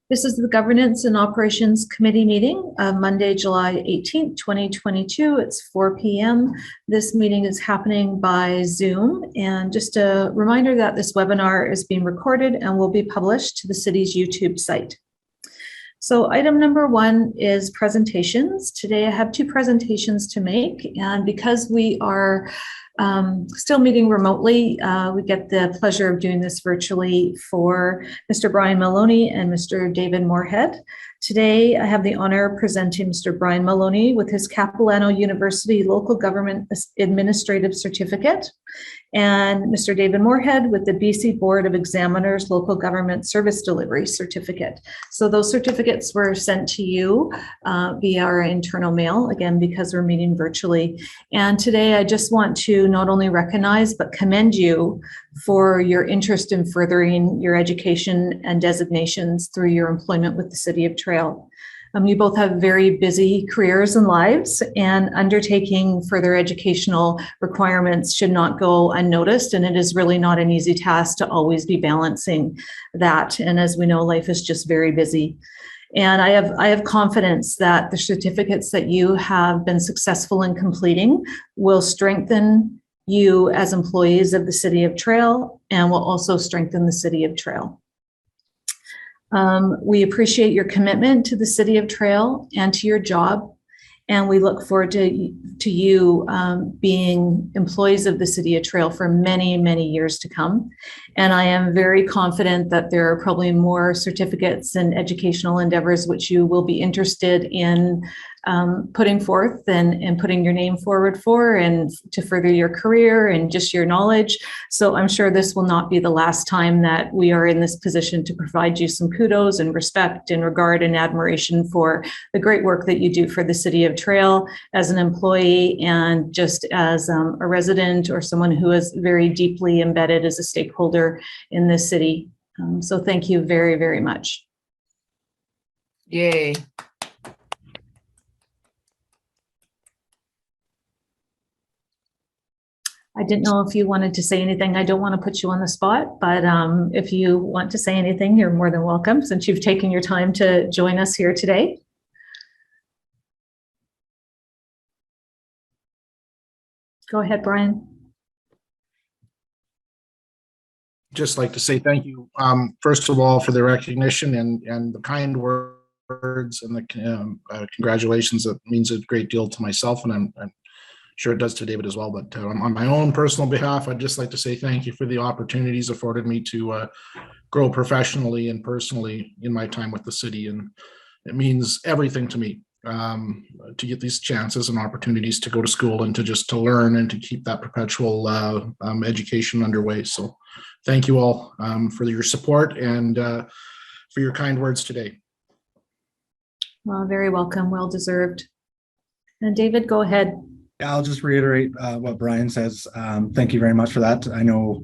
This is the Governance and Operations Committee meeting of Monday, July 18th, 2022. It's 4 p.m. This meeting is happening by Zoom. And just a reminder that this webinar is being recorded and will be published to the city's YouTube site. So item number one is presentations. Today I have two presentations to make, and because we are still meeting remotely, we get the pleasure of doing this virtually for Mr. Brian Maloney and Mr. David Moorhead. Today I have the honor of presenting Mr. Brian Maloney with his Capilano University Local Government Administrative Certificate, and Mr. David Moorhead with the BC Board of Examiners Local Government Service Delivery Certificate. So those certificates were sent to you via our internal mail, again, because we're meeting virtually. And today I just want to not only recognize but commend you for your interest in furthering your education and designations through your employment with the City of Trail. You both have very busy careers and lives, and undertaking further educational requirements should not go unnoticed, and it is really not an easy task to always be balancing that. And as we know, life is just very busy. And I have confidence that the certificates that you have been successful in completing will strengthen you as employees of the City of Trail and will also strengthen the City of Trail. We appreciate your commitment to the City of Trail and to your job, and we look forward to you being employees of the City of Trail for many, many years to come. And I am very confident that there are probably more certificates and educational endeavors which you will be interested in putting forth and putting your name forward for, and to further your career and just your knowledge. So I'm sure this will not be the last time that we are in this position to provide you some kudos and respect and regard and admiration for the great work that you do for the City of Trail as an employee and just as a resident or someone who is very deeply embedded as a stakeholder in this city. So thank you very, very much. Yay. I didn't know if you wanted to say anything. I don't want to put you on the spot, but if you want to say anything, you're more than welcome, since you've taken your time to join us here today. Go ahead, Brian. Just like to say thank you, first of all, for the recognition and the kind words and the congratulations. That means a great deal to myself, and I'm sure it does to David as well. But on my own personal behalf, I'd just like to say thank you for the opportunities afforded me to grow professionally and personally in my time with the city. And it means everything to me to get these chances and opportunities to go to school and to learn and to keep that perpetual education underway. So thank you all for your support and for your kind words today. Well, very welcome, well deserved. And David, go ahead. Yeah, I'll just reiterate what Brian says. Thank you very much for that. I know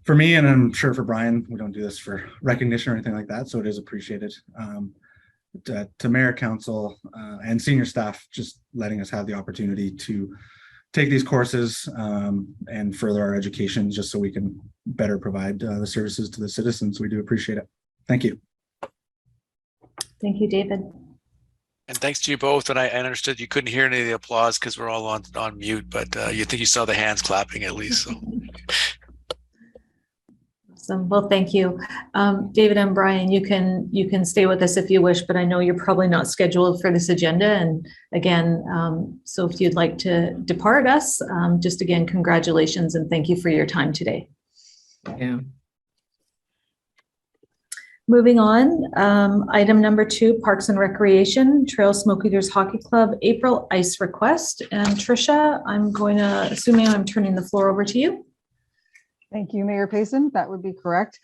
for me, and I'm sure for Brian, we don't do this for recognition or anything like that, so it is appreciated. To Mayor, Council, and senior staff, just letting us have the opportunity to take these courses and further our education, just so we can better provide the services to the citizens. We do appreciate it. Thank you. Thank you, David. And thanks to you both. And I understood you couldn't hear any of the applause because we're all on mute, but you think you saw the hands clapping at least. So. Awesome. Well, thank you. David and Brian, you can stay with us if you wish, but I know you're probably not scheduled for this agenda. And again, so if you'd like to depart us, just again, congratulations and thank you for your time today. Yeah. Moving on, item number 2, Parks and Recreation, Trail Smoke Eaters Hockey Club, April ice request. And Tricia, assuming I'm turning the floor over to you. Thank you, Mayor Payson. That would be correct.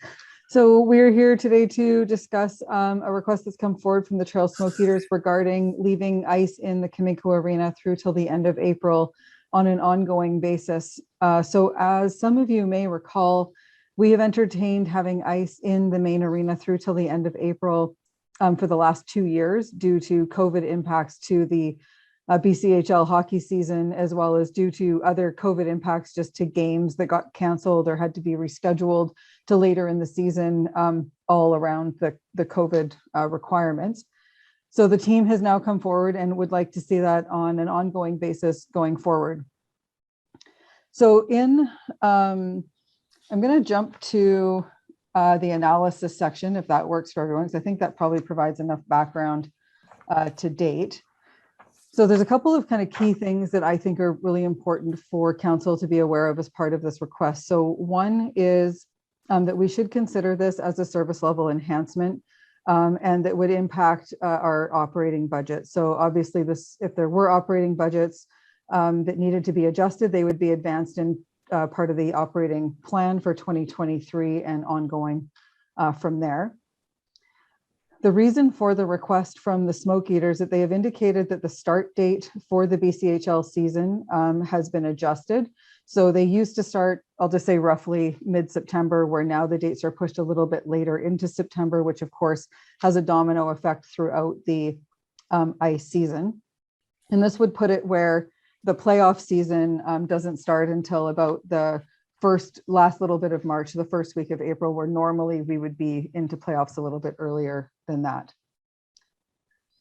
So we're here today to discuss a request that's come forward from the Trail Smoke Eaters regarding leaving ice in the Kimiko Arena through till the end of April on an ongoing basis. So as some of you may recall, we have entertained having ice in the main arena through till the end of April for the last 2 years due to COVID impacts to the BCHL hockey season, as well as due to other COVID impacts just to games that got canceled or had to be rescheduled to later in the season, all around the COVID requirements. So the team has now come forward and would like to see that on an ongoing basis going forward. So I'm going to jump to the analysis section, if that works for everyone, because I think that probably provides enough background to date. So there's a couple of kind of key things that I think are really important for council to be aware of as part of this request. So one is that we should consider this as a service level enhancement, and that would impact our operating budget. So obviously if there were operating budgets that needed to be adjusted, they would be advanced in part of the operating plan for 2023 and ongoing from there. The reason for the request from the Smoke Eaters that they have indicated that the start date for the BCHL season has been adjusted. So they used to start, I'll just say roughly mid-September, where now the dates are pushed a little bit later into September, which of course has a domino effect throughout the ice season. And this would put it where the playoff season doesn't start until about the last little bit of March, the first week of April, where normally we would be into playoffs a little bit earlier than that.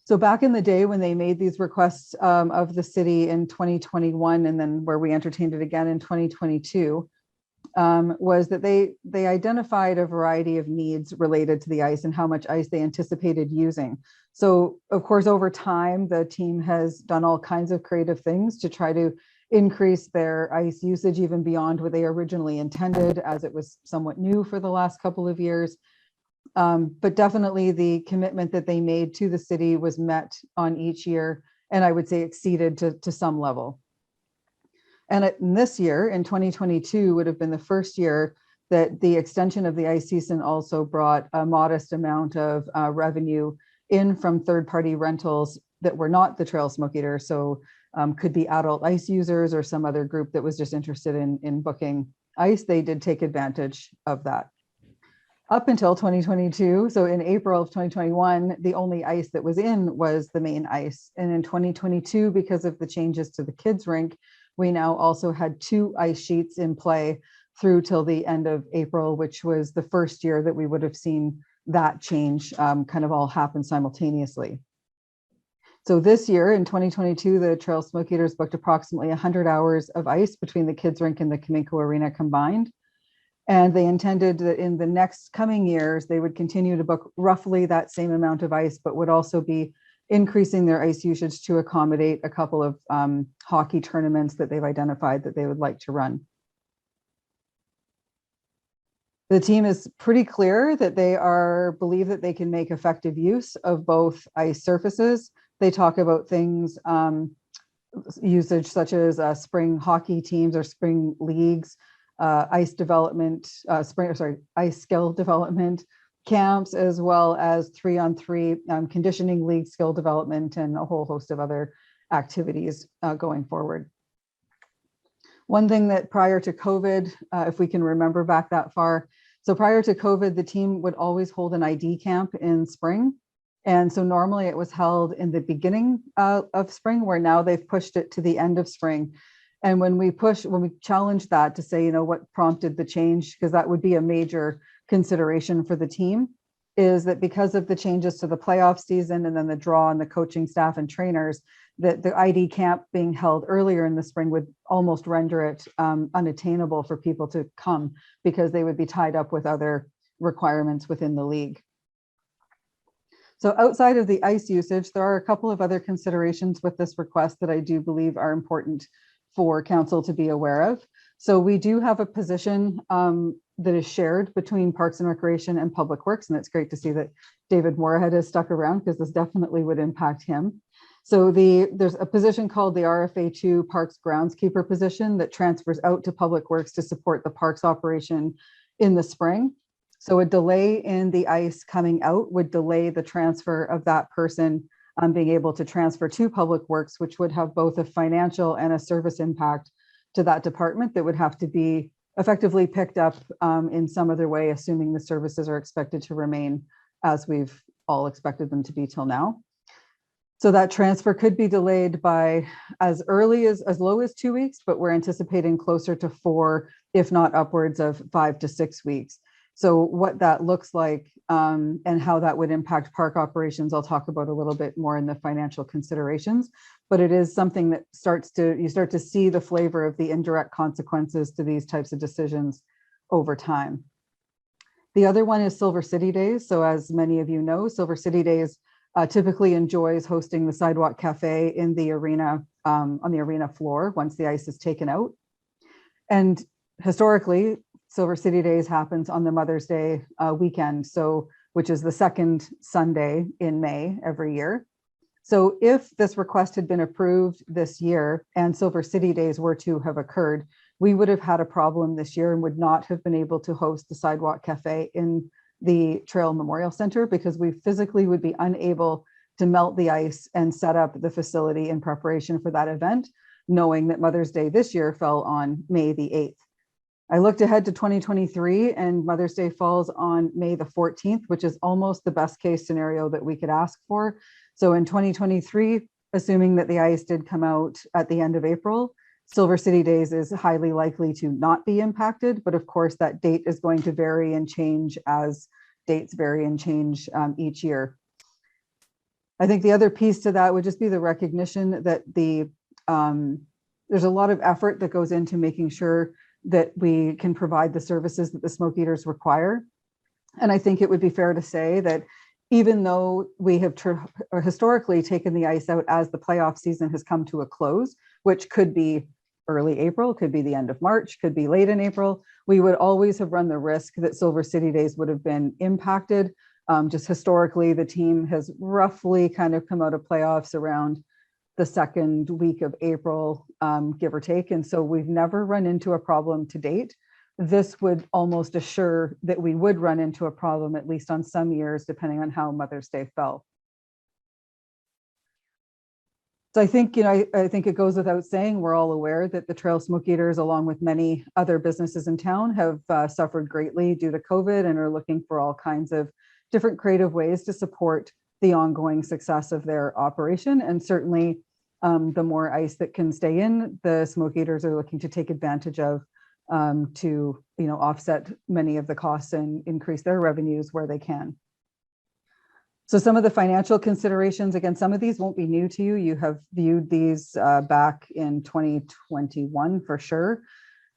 So back in the day when they made these requests of the city in 2021, and then where we entertained it again in 2022, was that they identified a variety of needs related to the ice and how much ice they anticipated using. So of course, over time, the team has done all kinds of creative things to try to increase their ice usage even beyond what they originally intended, as it was somewhat new for the last couple of years. But definitely the commitment that they made to the city was met on each year, and I would say exceeded to some level. And this year, in 2022, would have been the first year that the extension of the ice season also brought a modest amount of revenue in from third-party rentals that were not the Trail Smoke Eater. So could be adult ice users or some other group that was just interested in booking ice. They did take advantage of that. Up until 2022, so in April of 2021, the only ice that was in was the main ice. And in 2022, because of the changes to the kids rink, we now also had 2 ice sheets in play through till the end of April, which was the first year that we would have seen that change kind of all happen simultaneously. So this year in 2022, the Trail Smoke Eaters booked approximately 100 hours of ice between the kids rink and the Cominco Arena combined. And they intended that in the next coming years, they would continue to book roughly that same amount of ice, but would also be increasing their ice usage to accommodate a couple of hockey tournaments that they've identified that they would like to run. The team is pretty clear that they believe that they can make effective use of both ice surfaces. They talk about things, usage such as spring hockey teams or spring leagues, ice development, ice skill development camps, as well as 3-on-3 conditioning league skill development, and a whole host of other activities going forward. One thing that prior to COVID, if we can remember back that far, so prior to COVID, the team would always hold an ID camp in spring. And so normally it was held in the beginning of spring, where now they've pushed it to the end of spring. And when we challenged that to say, what prompted the change, because that would be a major consideration for the team, is that because of the changes to the playoff season and then the draw on the coaching staff and trainers, that the ID camp being held earlier in the spring would almost render it unattainable for people to come, because they would be tied up with other requirements within the league. So outside of the ice usage, there are a couple of other considerations with this request that I do believe are important for council to be aware of. So we do have a position that is shared between Parks and Recreation and Public Works, and it's great to see that David Moorhead has stuck around, because this definitely would impact him. So there's a position called the RFA2 Parks Groundskeeper position that transfers out to Public Works to support the parks operation in the spring. So a delay in the ice coming out would delay the transfer of that person being able to transfer to Public Works, which would have both a financial and a service impact to that department that would have to be effectively picked up in some other way, assuming the services are expected to remain as we've all expected them to be till now. So that transfer could be delayed by as low as 2 weeks, but we're anticipating closer to 4, if not upwards of 5 to 6 weeks. So what that looks like and how that would impact park operations, I'll talk about a little bit more in the financial considerations, but it is something that you start to see the flavor of the indirect consequences to these types of decisions over time. The other one is Silver City Days. So as many of you know, Silver City Days typically enjoys hosting the Sidewalk Cafe in the arena, on the arena floor once the ice is taken out. And historically, Silver City Days happens on the Mother's Day weekend, which is the second Sunday in May every year. So if this request had been approved this year and Silver City Days were to have occurred, we would have had a problem this year and would not have been able to host the Sidewalk Cafe in the Trail Memorial Center because we physically would be unable to melt the ice and set up the facility in preparation for that event, knowing that Mother's Day this year fell on May the 8th. I looked ahead to 2023 and Mother's Day falls on May the 14th, which is almost the best case scenario that we could ask for. So in 2023, assuming that the ice did come out at the end of April, Silver City Days is highly likely to not be impacted. But of course, that date is going to vary and change as dates vary and change each year. I think the other piece to that would just be the recognition that there's a lot of effort that goes into making sure that we can provide the services that the smoke eaters require. And I think it would be fair to say that even though we have historically taken the ice out as the playoff season has come to a close, which could be early April, could be the end of March, could be late in April, we would always have run the risk that Silver City Days would have been impacted. Just historically, the team has roughly kind of come out of playoffs around the second week of April, give or take. And so we've never run into a problem to date. This would almost assure that we would run into a problem, at least on some years, depending on how Mother's Day fell. So I think, I think it goes without saying, we're all aware that the Trail Smoke Eaters, along with many other businesses in town, have suffered greatly due to COVID and are looking for all kinds of different creative ways to support the ongoing success of their operation. And certainly the more ice that can stay in, the smoke eaters are looking to take advantage of to offset many of the costs and increase their revenues where they can. So some of the financial considerations, again, some of these won't be new to you. You have viewed these back in 2021 for sure.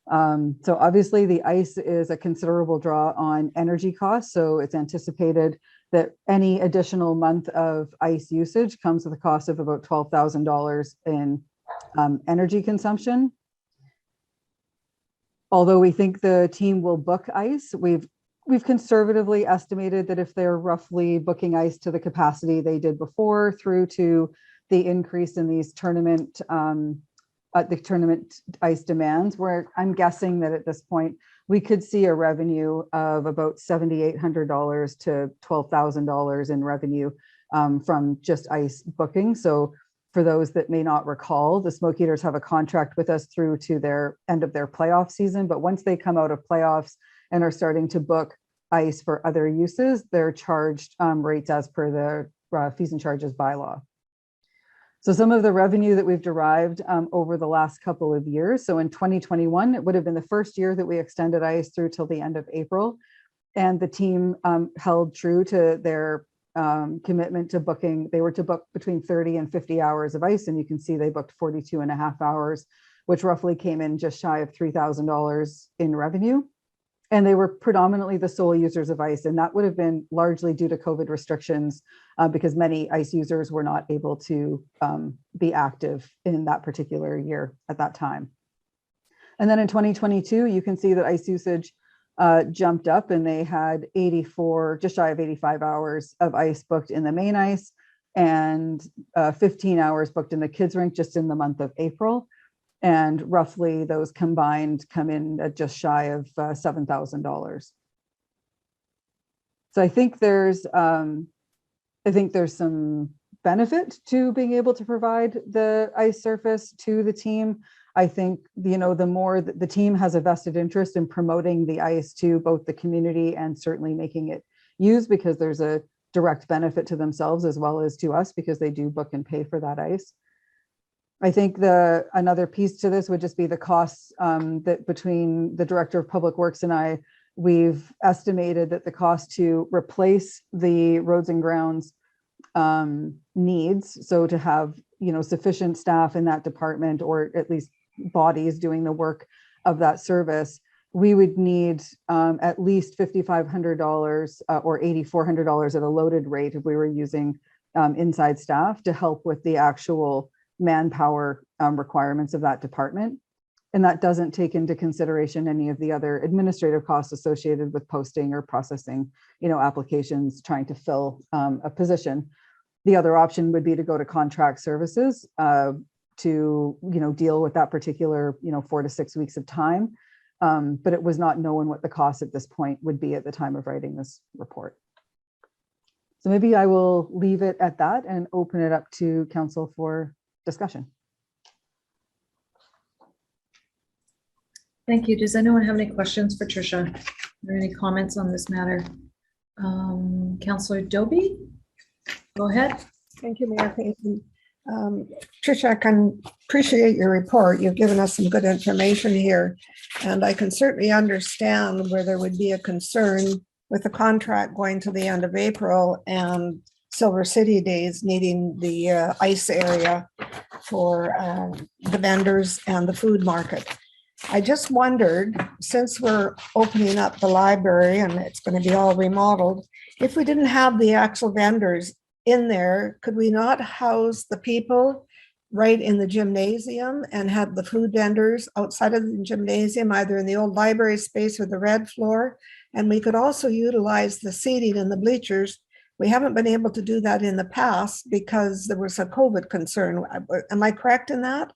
So obviously the ice is a considerable draw on energy costs. So it's anticipated that any additional month of ice usage comes with a cost of about $12,000 in energy consumption. Although we think the team will book ice, we've conservatively estimated that if they're roughly booking ice to the capacity they did before, through to the increase in these tournament ice demands, where I'm guessing that at this point we could see a revenue of about $7,800 to $12,000 in revenue from just ice booking. So for those that may not recall, the Smoke Eaters have a contract with us through to their end of their playoff season. But once they come out of playoffs and are starting to book ice for other uses, they're charged rates as per the fees and charges bylaw. So some of the revenue that we've derived over the last couple of years. So in 2021, it would have been the first year that we extended ice through till the end of April. And the team held true to their commitment to booking. They were to book between 30 and 50 hours of ice. And you can see they booked 42 and a half hours, which roughly came in just shy of $3,000 in revenue. And they were predominantly the sole users of ice. And that would have been largely due to COVID restrictions because many ice users were not able to be active in that particular year at that time. And then in 2022, you can see that ice usage jumped up and they had 84, just shy of 85 hours of ice booked in the main ice and 15 hours booked in the kids rink just in the month of April. And roughly those combined come in at just shy of $7,000. So I think there's some benefit to being able to provide the ice surface to the team. I think, the more the team has a vested interest in promoting the ice to both the community and certainly making it used, because there's a direct benefit to themselves as well as to us because they do book and pay for that ice. I think another piece to this would just be the costs that between the Director of Public Works and I, we've estimated that the cost to replace the roads and grounds needs, so to have, you know, sufficient staff in that department, or at least bodies doing the work of that service, we would need at least $5,500 or $8,400 at a loaded rate if we were using inside staff to help with the actual manpower requirements of that department. And that doesn't take into consideration any of the other administrative costs associated with posting or processing, you know, applications, trying to fill a position. The other option would be to go to contract services to, you know, deal with that particular, you know, 4 to 6 weeks of time. But it was not known what the cost at this point would be at the time of writing this report. So maybe I will leave it at that and open it up to council for discussion. Thank you. Does anyone have any questions for Tricia or any comments on this matter? Councillor Doby, go ahead. Thank you, Mayor Payton. Tricia, I can appreciate your report. You've given us some good information here, and I can certainly understand where there would be a concern with the contract going to the end of April and Silver City Days needing the ice area for the vendors and the food market. I just wondered, since we're opening up the library and it's going to be all remodeled, if we didn't have the actual vendors in there, could we not house the people right in the gymnasium and have the food vendors outside of the gymnasium, either in the old library space or the red floor? And we could also utilize the seating in the bleachers. We haven't been able to do that in the past because there was a COVID concern. Am I correct in that?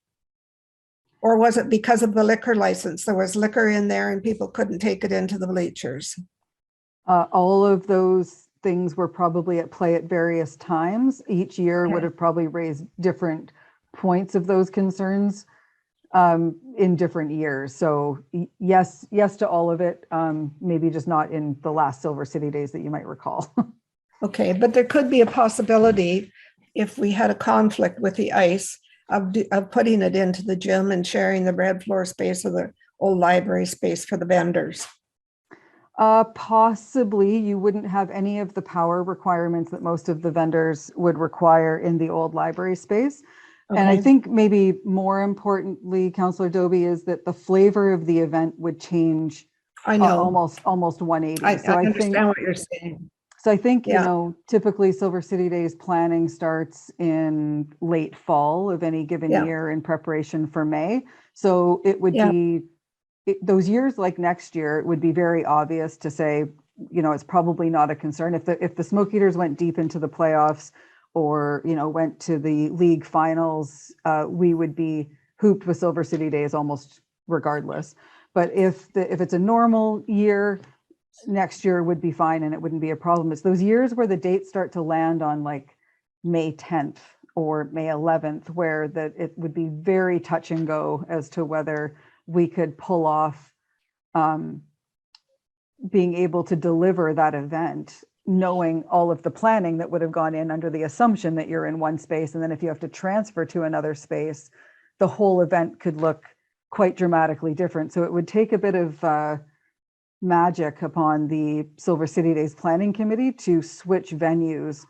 Or was it because of the liquor license? There was liquor in there and people couldn't take it into the bleachers. All of those things were probably at play at various times. Each year would have probably raised different points of those concerns in different years. So yes to all of it, maybe just not in the last Silver City Days that you might recall. Okay, but there could be a possibility if we had a conflict with the ice of putting it into the gym and sharing the red floor space or the old library space for the vendors. Possibly you wouldn't have any of the power requirements that most of the vendors would require in the old library space. Okay. And I think maybe more importantly, Councillor Doby, is that the flavor of the event would change. I know. Almost 180. I understand what you're saying. So I think, you know, typically Silver City Days planning starts in late fall of any given year in preparation for May. So it would be those years like next year, it would be very obvious to say, you know, it's probably not a concern. If the Smoke Eaters went deep into the playoffs or, you know, went to the league finals, we would be hooped with Silver City Days almost regardless. But if it's a normal year, next year would be fine and it wouldn't be a problem. It's those years where the dates start to land on like May 10th or May 11th, where it would be very touch and go as to whether we could pull off being able to deliver that event, knowing all of the planning that would have gone in under the assumption that you're in one space. And then if you have to transfer to another space, the whole event could look quite dramatically different. So it would take a bit of magic upon the Silver City Days Planning Committee to switch venues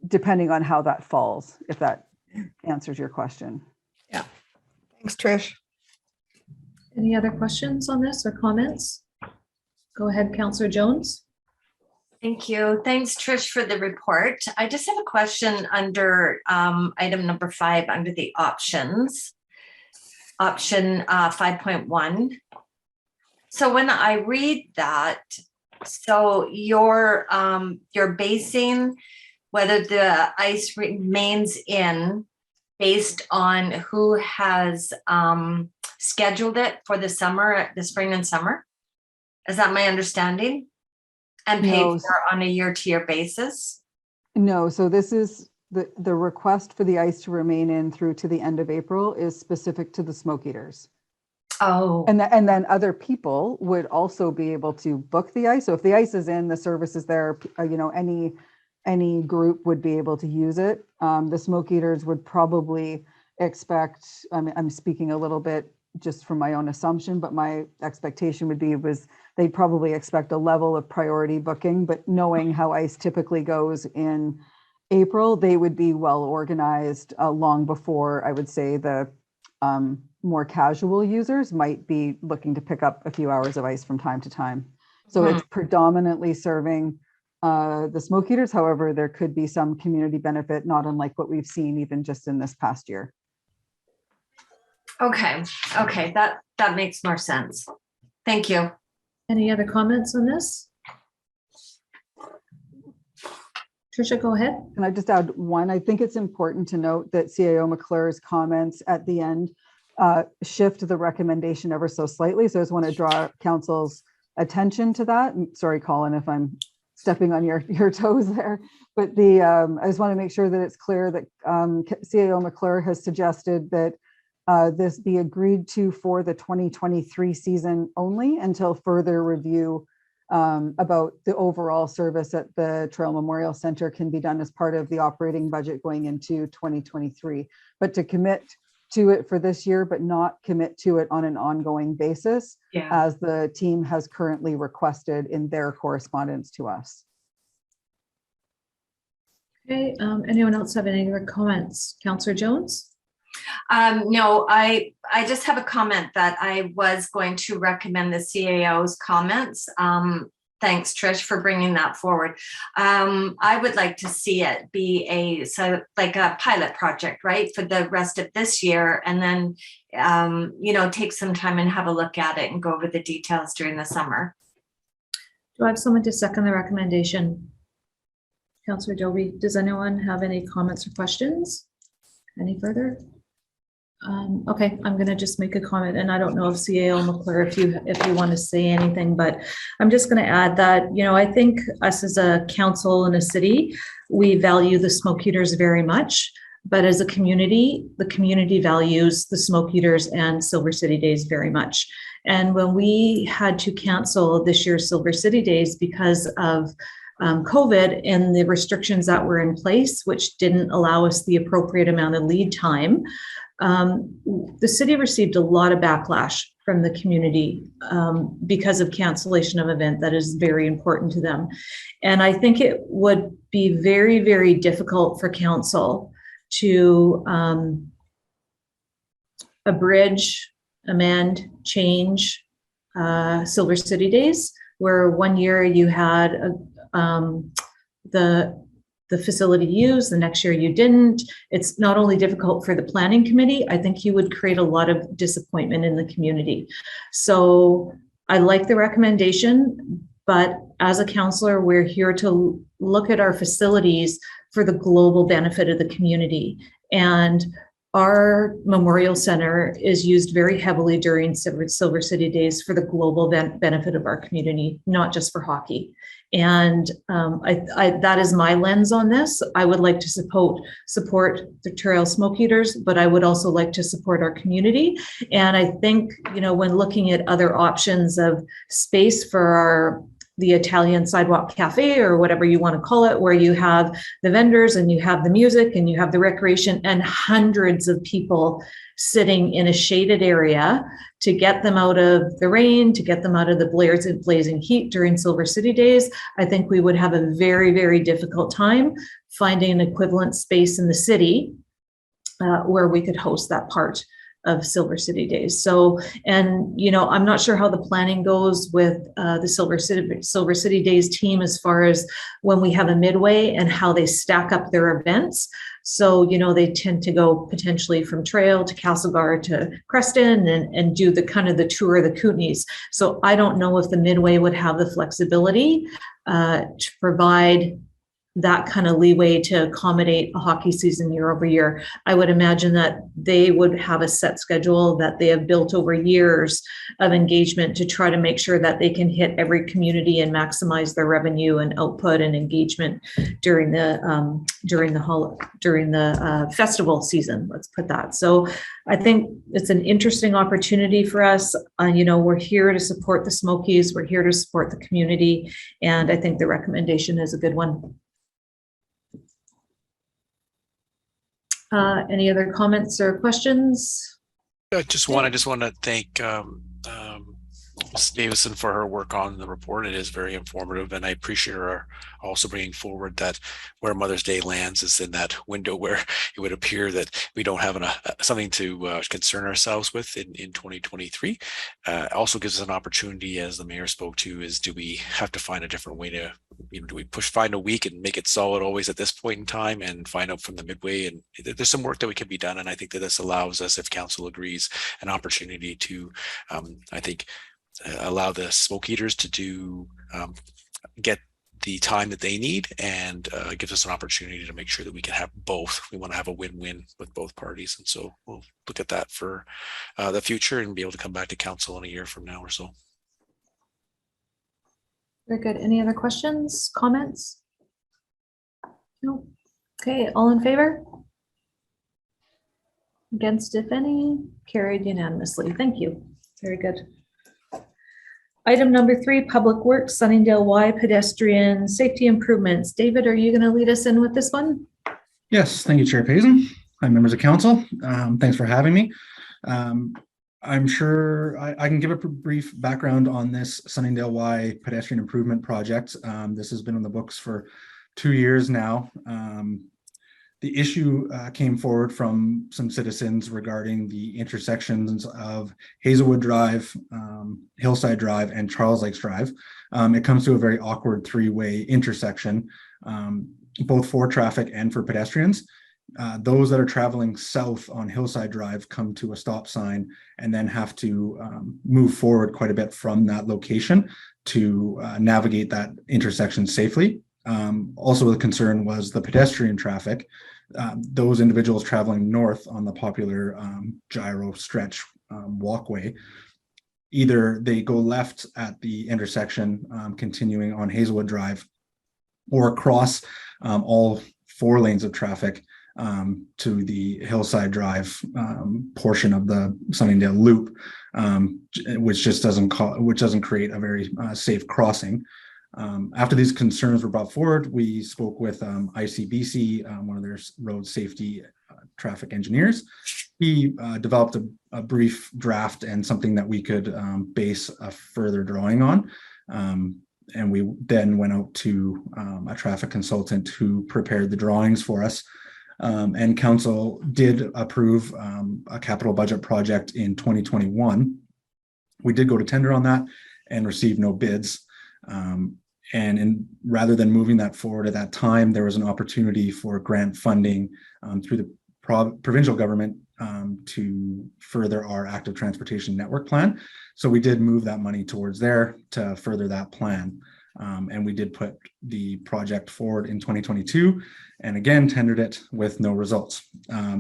depending on how that falls, if that answers your question. Yeah. Thanks, Trish. Any other questions on this or comments? Go ahead, Councillor Jones. Thank you. Thanks, Trish, for the report. I just have a question under item number 5 under the options, option 5.1. So when I read that, so you're basing whether the ice remains in based on who has scheduled it for the summer, the spring and summer. Is that my understanding? And paid for on a year-to-year basis? No, so this is the request for the ice to remain in through to the end of April is specific to the Smoke Eaters. Oh. And then other people would also be able to book the ice. So if the ice is in, the service is there, you know, any group would be able to use it. The Smoke Eaters would probably expect, I'm speaking a little bit just from my own assumption, but my expectation would be was they'd probably expect a level of priority booking, but knowing how ice typically goes in April, they would be well organized long before I would say the more casual users might be looking to pick up a few hours of ice from time to time. So it's predominantly serving the smoke eaters. However, there could be some community benefit, not unlike what we've seen even just in this past year. Okay, that makes more sense. Thank you. Any other comments on this? Tricia, go ahead. Can I just add one? I think it's important to note that CAO McClure's comments at the end shift the recommendation ever so slightly. So I just want to draw council's attention to that. Sorry, Colin, if I'm stepping on your toes there, but I just want to make sure that it's clear that CAO McClure has suggested that this be agreed to for the 2023 season only until further review about the overall service at the Trail Memorial Center can be done as part of the operating budget going into 2023. But to commit to it for this year, but not commit to it on an ongoing basis, as the team has currently requested in their correspondence to us. Okay, anyone else have any other comments? Councillor Jones? No, I just have a comment that I was going to recommend the CAO's comments. Thanks, Trish, for bringing that forward. I would like to see it be like a pilot project, right, for the rest of this year, and then take some time and have a look at it and go over the details during the summer. Do I have someone to second the recommendation? Councillor Dobie, does anyone have any comments or questions? Any further? Okay, I'm going to just make a comment, and I don't know if CAO McClure, if you want to say anything, but I'm just going to add that, I think us as a council and a city, we value the smoke eaters very much, but as a community, the community values the smoke eaters and Silver City Days very much. And when we had to cancel this year's Silver City Days because of COVID and the restrictions that were in place, which didn't allow us the appropriate amount of lead time, the city received a lot of backlash from the community because of cancellation of event that is very important to them. And I think it would be very, very difficult for council to abridge, amend, change Silver City Days, where one year you had the facility used, the next year you didn't. It's not only difficult for the planning committee, I think you would create a lot of disappointment in the community. So I like the recommendation, but as a councillor, we're here to look at our facilities for the global benefit of the community. And our Memorial Center is used very heavily during Silver City Days for the global benefit of our community, not just for hockey. And that is my lens on this. I would like to support the Trail Smoke Eaters, but I would also like to support our community. And I think, when looking at other options of space for the Italian Sidewalk Cafe, or whatever you want to call it, where you have the vendors and you have the music and you have the recreation and hundreds of people sitting in a shaded area to get them out of the rain, to get them out of the blazing heat during Silver City Days, I think we would have a very, very difficult time finding an equivalent space in the city where we could host that part of Silver City Days. So, and I'm not sure how the planning goes with the Silver City Days team as far as when we have a midway and how they stack up their events. So, they tend to go potentially from Trail to Castlegar to Creston and do the kind of the tour of the Kootenays. So I don't know if the midway would have the flexibility to provide that kind of leeway to accommodate a hockey season year over year. I would imagine that they would have a set schedule that they have built over years of engagement to try to make sure that they can hit every community and maximize their revenue and output and engagement during the festival season. Let's put that. So I think it's an interesting opportunity for us. We're here to support the Smokies. We're here to support the community, and I think the recommendation is a good one. Any other comments or questions? I just want to thank Ms. Davison for her work on the report. It is very informative, and I appreciate her also bringing forward that where Mother's Day lands is in that window where it would appear that we don't have something to concern ourselves with in 2023. Also gives us an opportunity, as the mayor spoke to, is do we have to find a different way to, do we find a week and make it solid always at this point in time and find out from the midway? And there's some work that we can be done, and I think that this allows us, if council agrees, an opportunity to, I think, allow the smoke eaters to get the time that they need, and gives us an opportunity to make sure that we can have both. We want to have a win-win with both parties, and so we'll look at that for the future and be able to come back to council in a year from now or so. Very good. Any other questions, comments? No. Okay, all in favor? Against, if any? Carried unanimously. Thank you. Very good. Item number 3, Public Works, Sunningdale Y pedestrian safety improvements. David, are you going to lead us in with this one? Yes, thank you, Chair Payson. Hi, members of council. Thanks for having me. I'm sure I can give a brief background on this Sunningdale Y pedestrian improvement project. This has been on the books for 2 years now. The issue came forward from some citizens regarding the intersections of Hazelwood Drive, Hillside Drive, and Charles Lakes Drive. It comes to a very awkward 3-way intersection, both for traffic and for pedestrians. Those that are traveling south on Hillside Drive come to a stop sign and then have to move forward quite a bit from that location to navigate that intersection safely. Also, the concern was the pedestrian traffic. Those individuals traveling north on the popular gyro stretch walkway, either they go left at the intersection, continuing on Hazelwood Drive, or across all 4 lanes of traffic to the Hillside Drive portion of the Sunningdale Loop, which doesn't create a very safe crossing. After these concerns were brought forward, we spoke with ICBC, one of their road safety traffic engineers. He developed a brief draft and something that we could base a further drawing on. And we then went out to a traffic consultant who prepared the drawings for us. And council did approve a capital budget project in 2021. We did go to tender on that and received no bids. And rather than moving that forward at that time, there was an opportunity for grant funding through the provincial government to further our active transportation network plan. So we did move that money towards there to further that plan. And we did put the project forward in 2022 and again tendered it with no results.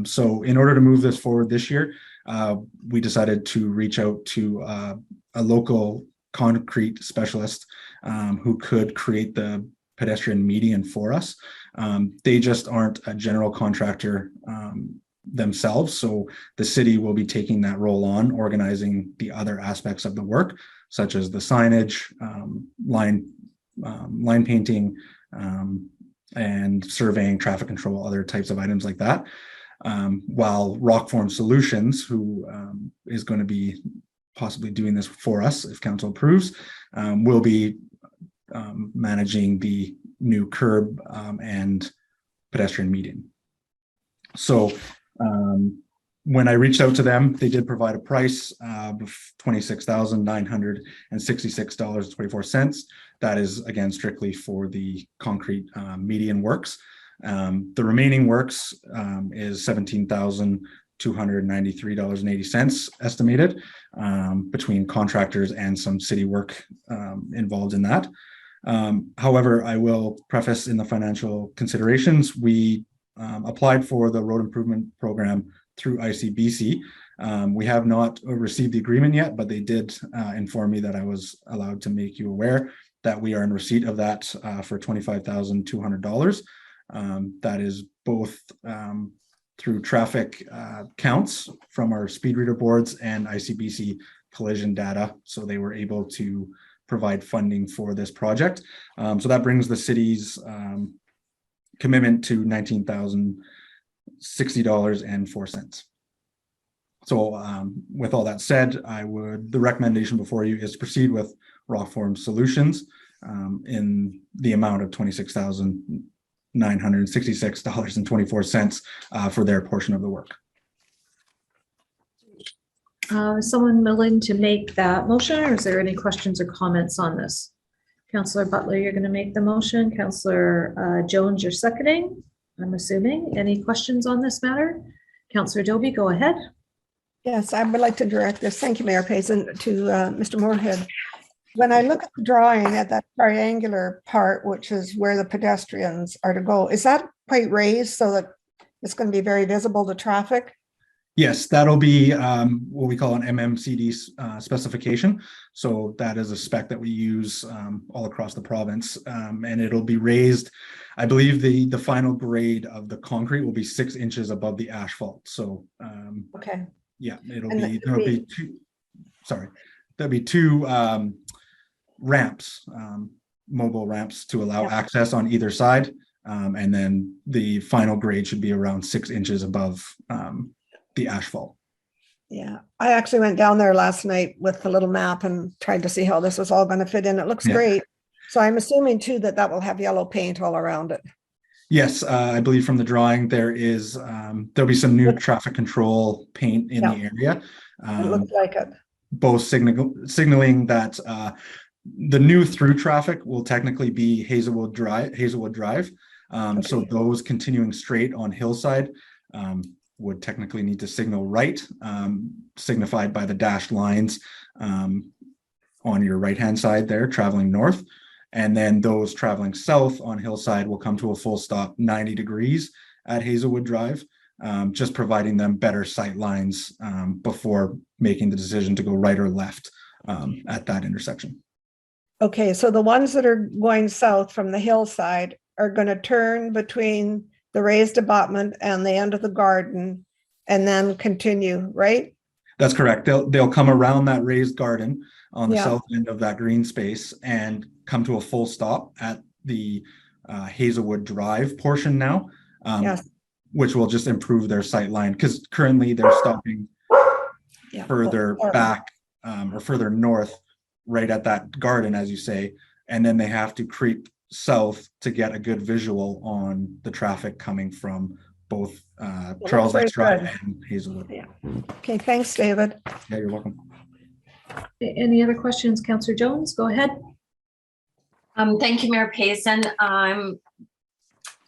So in order to move this forward this year, we decided to reach out to a local concrete specialist who could create the pedestrian median for us. They just aren't a general contractor themselves, so the city will be taking that role on, organizing the other aspects of the work, such as the signage, line painting, and surveying, traffic control, other types of items like that. While Rockform Solutions, who is going to be possibly doing this for us if council approves, will be managing the new curb and pedestrian median. So when I reached out to them, they did provide a price of $26,966.24. That is, again, strictly for the concrete median works. The remaining works is $17,293.80 estimated between contractors and some city work involved in that. However, I will preface in the financial considerations, we applied for the road improvement program through ICBC. We have not received the agreement yet, but they did inform me that I was allowed to make you aware that we are in receipt of that for $25,200. That is both through traffic counts from our speed reader boards and ICBC collision data. So they were able to provide funding for this project. So that brings the city's commitment to $19,060.04. So with all that said, the recommendation before you is to proceed with Rockform Solutions in the amount of $26,966.24 for their portion of the work. Is someone willing to make that motion, or is there any questions or comments on this? Councillor Butler, you're going to make the motion. Councillor Jones, you're seconding, I'm assuming. Any questions on this matter? Councillor Dobie, go ahead. Yes, I would like to direct this, thank you, Mayor Payson, to Mr. Moorhead. When I look at the drawing at that triangular part, which is where the pedestrians are to go, is that quite raised so that it's going to be very visible to traffic? Yes, that'll be what we call an MMCD specification. So that is a spec that we use all across the province, and it'll be raised. I believe the final grade of the concrete will be 6 inches above the asphalt. So Okay. yeah, And there'll be two ramps, mobile ramps to allow access on either side, and then the final grade should be around 6 inches above the asphalt. Yeah, I actually went down there last night with the little map and tried to see how this was all going to fit in. It looks Yeah. great. So I'm assuming too that will have yellow paint all around it. Yes, I believe from the drawing there'll be some new traffic control paint in the area. It looks like it. Both signaling that the new through traffic will technically be Hazelwood Drive. So those continuing straight on Hillside would technically need to signal right, signified by the dashed lines on your right-hand side there, traveling north. And then those traveling south on Hillside will come to a full stop 90 degrees at Hazelwood Drive, just providing them better sight lines before making the decision to go right or left at that intersection. Okay, so the ones that are going south from the hillside are going to turn between the raised abutment and the end of the garden and then continue, right? That's correct. They'll come around that raised garden on the Yeah. south end of that green space and come to a full stop at the Hazelwood Drive portion now, Yes. which will just improve their sight line, because currently they're stopping Yeah. further back or further north, right at that garden, as you say, and then they have to creep south to get a good visual on the traffic coming from both Charles Lake Drive and Hazelwood. Yeah. Okay, thanks, David. Yeah, you're welcome. Any other questions? Councillor Jones, go ahead. Thank you, Mayor Payson.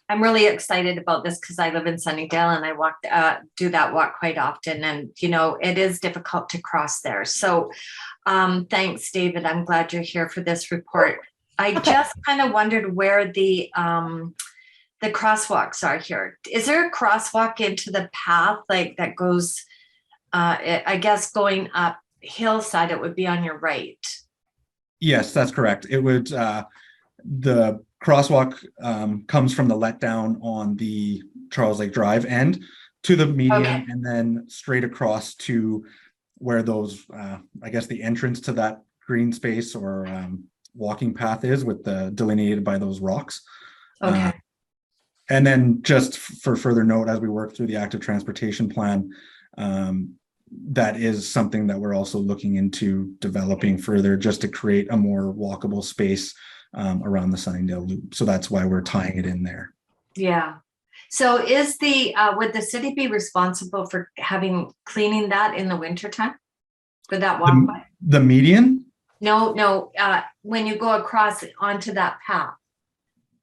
I'm really excited about this because I live in Sunnydale and I do that walk quite often, and it is difficult to cross there. So thanks, David. I'm glad you're here for this report. I just kind of wondered where the crosswalks are here. Is there a crosswalk into the path that goes, I guess going up Hillside, it would be on your right? Yes, that's correct. It would, the crosswalk comes from the letdown on the Charles Lake Drive end to the median, Okay. and then straight across to where those, I guess the entrance to that green space or walking path is, with the delineated by those rocks. Okay. And then just for further note, as we work through the active transportation plan, that is something that we're also looking into developing further, just to create a more walkable space around the Sunnydale Loop. So that's why we're tying it in there. Yeah. So would the city be responsible for cleaning that in the wintertime for that walkway? The median? No. When you go across onto that path,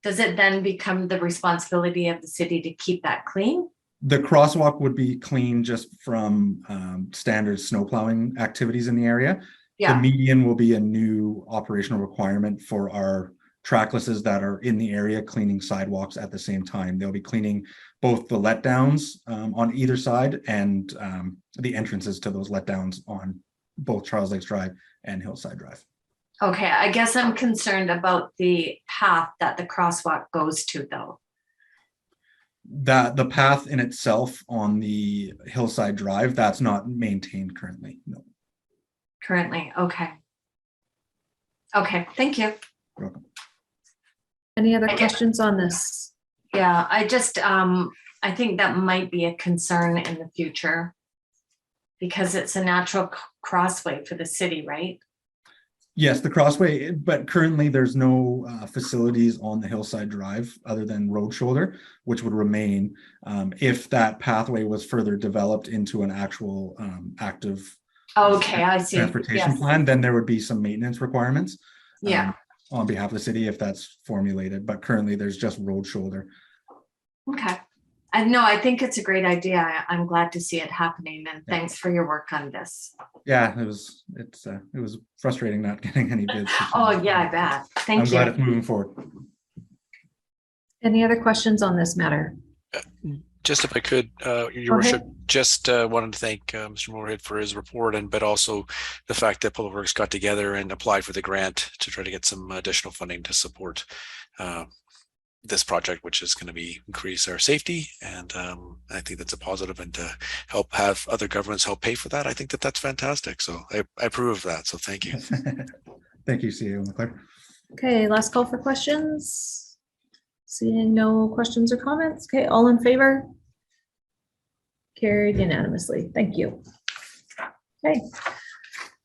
does it then become the responsibility of the city to keep that clean? The crosswalk would be clean just from standard snow plowing activities in the area. Yeah. The median will be a new operational requirement for our tracklesses that are in the area, cleaning sidewalks at the same time. They'll be cleaning both the letdowns on either side and the entrances to those letdowns on both Charles Lakes Drive and Hillside Drive. Okay, I guess I'm concerned about the path that the crosswalk goes to, though. That the path in itself on the Hillside Drive, that's not maintained currently. No. Currently, okay. Okay, thank you. You're welcome. Any other questions on this? Yeah, I just, I think that might be a concern in the future, because it's a natural crossway for the city, right? Yes, the crossway, but currently there's no facilities on the Hillside Drive other than road shoulder, which would remain. If that pathway was further developed into an actual active Okay, I see. transportation Yes. plan, then there would be some maintenance requirements. Yeah. On behalf of the city, if that's formulated, but currently there's just road shoulder. Okay. I think it's a great idea. I'm glad to see it happening, and thanks for your work on this. Yeah, it was frustrating not getting any bids. Oh, yeah, I bet. I'm Thank glad you. it's moving forward. Any other questions on this matter? Just if I could, Your Go ahead. Worship, just wanted to thank Mr. Moorhead for his report, but also the fact that Public Works got together and applied for the grant to try to get some additional funding to support this project, which is going to be increase our safety. And I think that's a positive, and to help have other governments help pay for that. I think that that's fantastic. So I approve of that. So thank you. Thank you, CEO McClure. Okay, last call for questions. Seeing no questions or comments. Okay, all in favor? Carried unanimously. Thank you. Okay.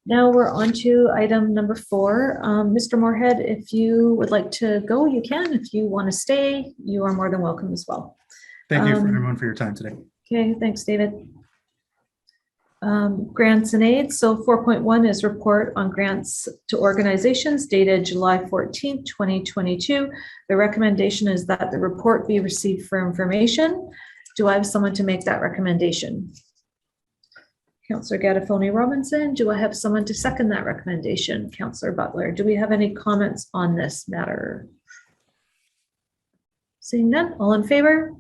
Now we're on to item number 4. Mr. Moorhead, if you would like to go, you can. If you want to stay, you are more than welcome as well. Thank you for Um, everyone for your time today. Okay, thanks, David. Grants and aids. So 4.1 is report on grants to organizations dated July 14th, 2022. The recommendation is that the report be received for information. Do I have someone to make that recommendation? Councillor Gattafoni Robinson. Do I have someone to second that recommendation? Councillor Butler. Do we have any comments on this matter? Seeing none, all in favor?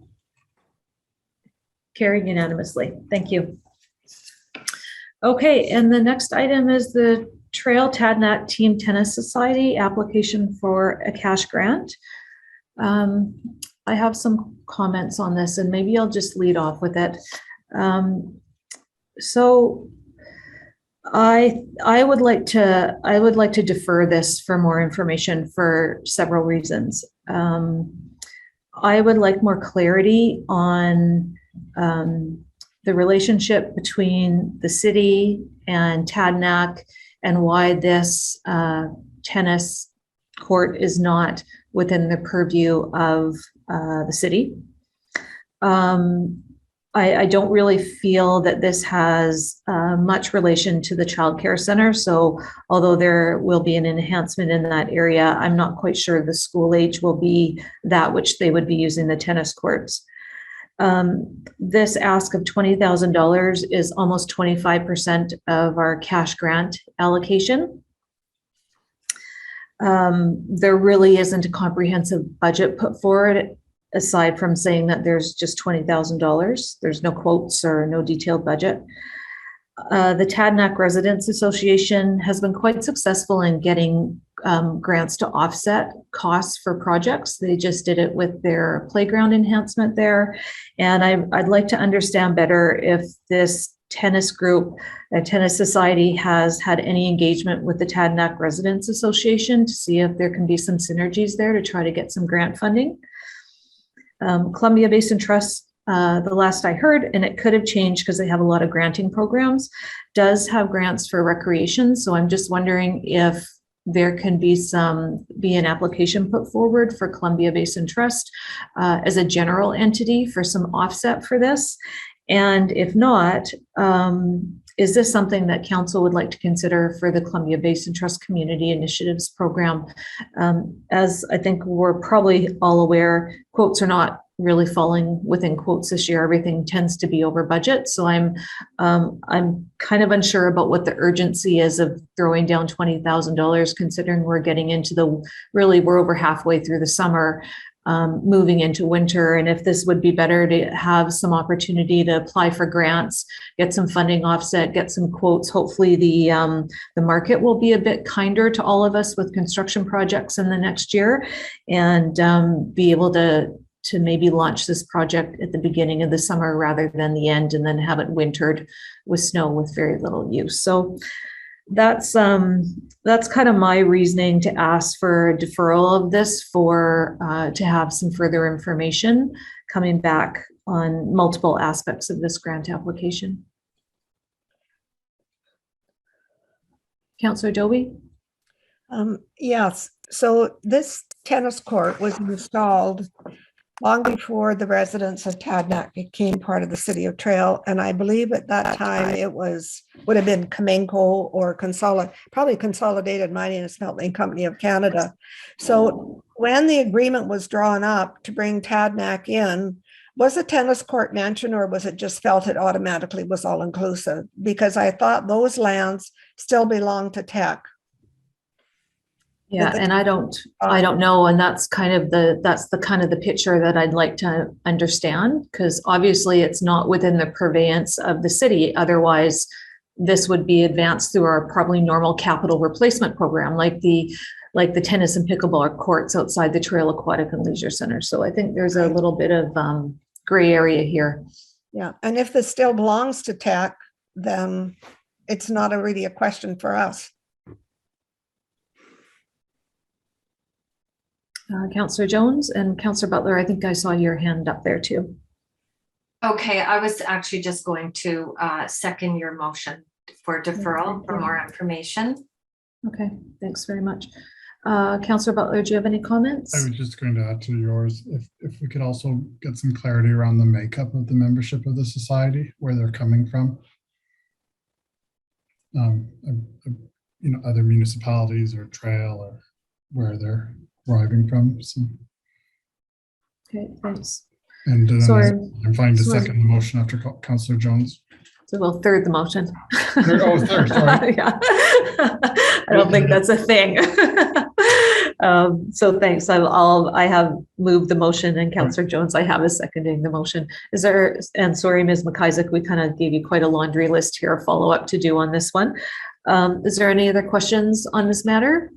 Carried unanimously. Thank you. Okay, and the next item is the Trail Tadnak Team Tennis Society application for a cash grant. I have some comments on this, and maybe I'll just lead off with it. So I would like to defer this for more information for several reasons. I would like more clarity on the relationship between the city and Tadnak, and why this tennis court is not within the purview of the city. I don't really feel that this has much relation to the child care center. So although there will be an enhancement in that area, I'm not quite sure the school age will be that which they would be using the tennis courts. This ask of $20,000 is almost 25% of our cash grant allocation. There really isn't a comprehensive budget put forward, aside from saying that there's just $20,000. There's no quotes or no detailed budget. The Tadnak Residents Association has been quite successful in getting grants to offset costs for projects. They just did it with their playground enhancement there. And I'd like to understand better if this tennis group, a tennis society, has had any engagement with the Tadnak Residents Association to see if there can be some synergies there to try to get some grant funding. Columbia Basin Trust, the last I heard, and it could have changed because they have a lot of granting programs, does have grants for recreation. So I'm just wondering if there can be an application put forward for Columbia Basin Trust as a general entity for some offset for this. And if not, is this something that council would like to consider for the Columbia Basin Trust Community Initiatives Program? As I think we're probably all aware, quotes are not really falling within quotes this year. Everything tends to be over budget. So I'm kind of unsure about what the urgency is of throwing down $20,000, considering we're getting into we're over halfway through the summer, moving into winter, and if this would be better to have some opportunity to apply for grants, get some funding offset, get some quotes. Hopefully the market will be a bit kinder to all of us with construction projects in the next year, and be able to maybe launch this project at the beginning of the summer rather than the end, and then have it wintered with snow with very little use. So that's kind of my reasoning to ask for deferral of this, for to have some further information coming back on multiple aspects of this grant application. Counselor Dobie? Yes, so this tennis court was installed long before the residents of Tadnak became part of the city of Trail. And I believe at that time it would have been Kamenko or probably Consolidated Mining and Smelting Company of Canada. So when the agreement was drawn up to bring Tadnak in, was a tennis court mentioned, or was it just felt it automatically was all inclusive? Because I thought those lands still belong to Tech. Yeah, and I don't know, and that's the kind of the picture that I'd like to understand, because obviously it's not within the purveyance of the city. Otherwise, this would be advanced through our probably normal capital replacement program, like the tennis and pickleball courts outside the Trail Aquatic and Leisure Center. So I think there's a little bit of gray area here. Yeah, and if this still belongs to Tech, then it's not really a question for us. Councillor Jones and Councillor Butler, I think I saw your hand up there too. Okay, I was actually just going to second your motion for deferral for more information. Okay, thanks very much. Councillor Butler, do you have any comments? I was just going to add to yours, if we could also get some clarity around the makeup of the membership of the society, where they're coming from. Other municipalities or Trail, or where they're arriving from. So. Okay, thanks. And Sorry. I'm fine to Sorry. second the motion after Councillor Jones. So we'll third the motion. Third, sorry. Yeah. I don't think that's a thing. So thanks. I have moved the motion, and Councillor Jones, I have is seconding the motion. And sorry, Ms. McIsaac, we kind of gave you quite a laundry list here of follow-up to do on this one. Is there any other questions on this matter?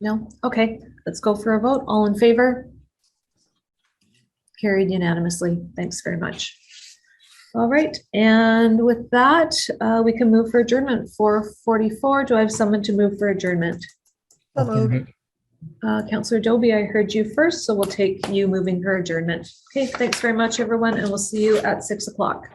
No? Okay, let's go for a vote. All in favor? Carried unanimously. Thanks very much. All right, and with that, we can move for adjournment. 4:44. Do I have someone to move for adjournment? So moved. Councillor Dobie, I heard you first, so we'll take you moving for adjournment. Okay, thanks very much, everyone, and we'll see you at 6 o'clock.